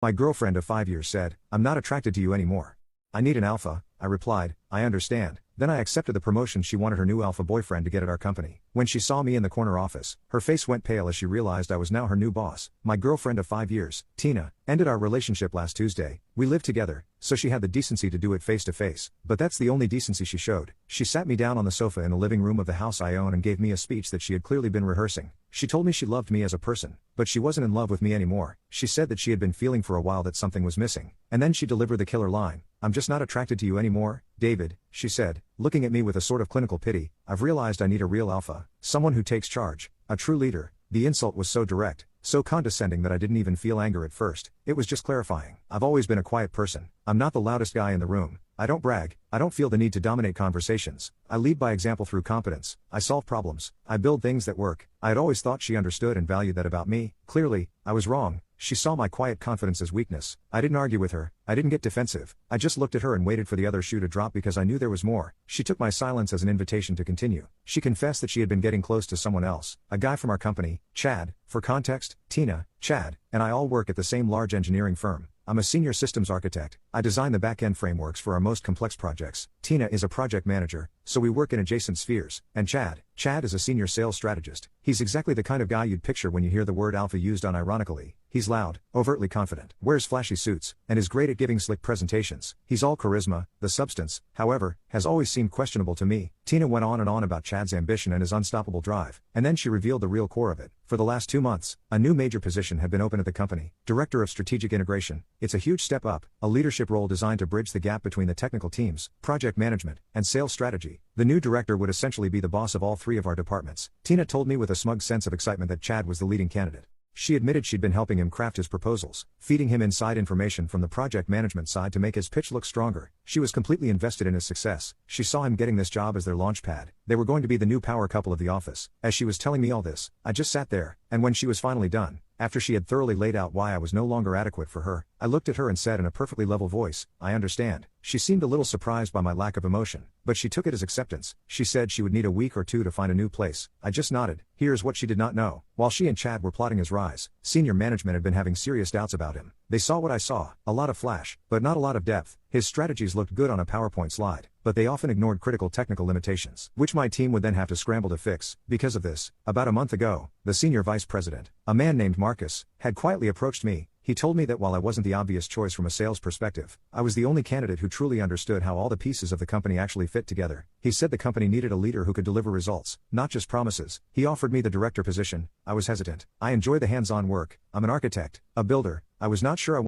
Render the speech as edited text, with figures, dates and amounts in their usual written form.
My girlfriend of 5 years said, "I'm not attracted to you anymore." "I need an alpha," I replied. "I understand." Then I accepted the promotion she wanted her new alpha boyfriend to get at our company. When she saw me in the corner office, her face went pale as she realized I was now her new boss. My girlfriend of 5 years, Tina, ended our relationship last Tuesday. We lived together, so she had the decency to do it face to face. But that's the only decency she showed. She sat me down on the sofa in the living room of the house I own and gave me a speech that she had clearly been rehearsing. She told me she loved me as a person, but she wasn't in love with me anymore. She said that she had been feeling for a while that something was missing. And then she delivered the killer line. "I'm just not attracted to you anymore, David," she said, looking at me with a sort of clinical pity. "I've realized I need a real alpha, someone who takes charge, a true leader." The insult was so direct, so condescending that I didn't even feel anger at first. It was just clarifying. I've always been a quiet person. I'm not the loudest guy in the room. I don't brag. I don't feel the need to dominate conversations. I lead by example through competence. I solve problems. I build things that work. I had always thought she understood and valued that about me. Clearly, I was wrong. She saw my quiet confidence as weakness. I didn't argue with her. I didn't get defensive. I just looked at her and waited for the other shoe to drop because I knew there was more. She took my silence as an invitation to continue. She confessed that she had been getting close to someone else, a guy from our company, Chad. For context, Tina, Chad, and I all work at the same large engineering firm. I'm a senior systems architect. I design the back-end frameworks for our most complex projects. Tina is a project manager, so we work in adjacent spheres. And Chad is a senior sales strategist. He's exactly the kind of guy you'd picture when you hear the word alpha used unironically. He's loud, overtly confident, wears flashy suits, and is great at giving slick presentations. He's all charisma. The substance, however, has always seemed questionable to me. Tina went on and on about Chad's ambition and his unstoppable drive, and then she revealed the real core of it. For the last 2 months, a new major position had been open at the company, Director of Strategic Integration. It's a huge step up, a leadership role designed to bridge the gap between the technical teams, project management, and sales strategy. The new director would essentially be the boss of all 3 of our departments. Tina told me with a smug sense of excitement that Chad was the leading candidate. She admitted she'd been helping him craft his proposals, feeding him inside information from the project management side to make his pitch look stronger. She was completely invested in his success. She saw him getting this job as their launch pad. They were going to be the new power couple of the office. As she was telling me all this, I just sat there, and when she was finally done, after she had thoroughly laid out why I was no longer adequate for her, I looked at her and said in a perfectly level voice, "I understand." She seemed a little surprised by my lack of emotion, but she took it as acceptance. She said she would need a week or 2 to find a new place. I just nodded. Here's what she did not know. While she and Chad were plotting his rise, senior management had been having serious doubts about him. They saw what I saw, a lot of flash, but not a lot of depth. His strategies looked good on a PowerPoint slide, but they often ignored critical technical limitations, which my team would then have to scramble to fix. Because of this, about a month ago, the senior vice president, a man named Marcus, had quietly approached me. He told me that while I wasn't the obvious choice from a sales perspective, I was the only candidate who truly understood how all the pieces of the company actually fit together. He said the company needed a leader who could deliver results, not just promises. He offered me the director position. I was hesitant. I enjoy the hands-on work. I'm an architect, a builder. I was not sure I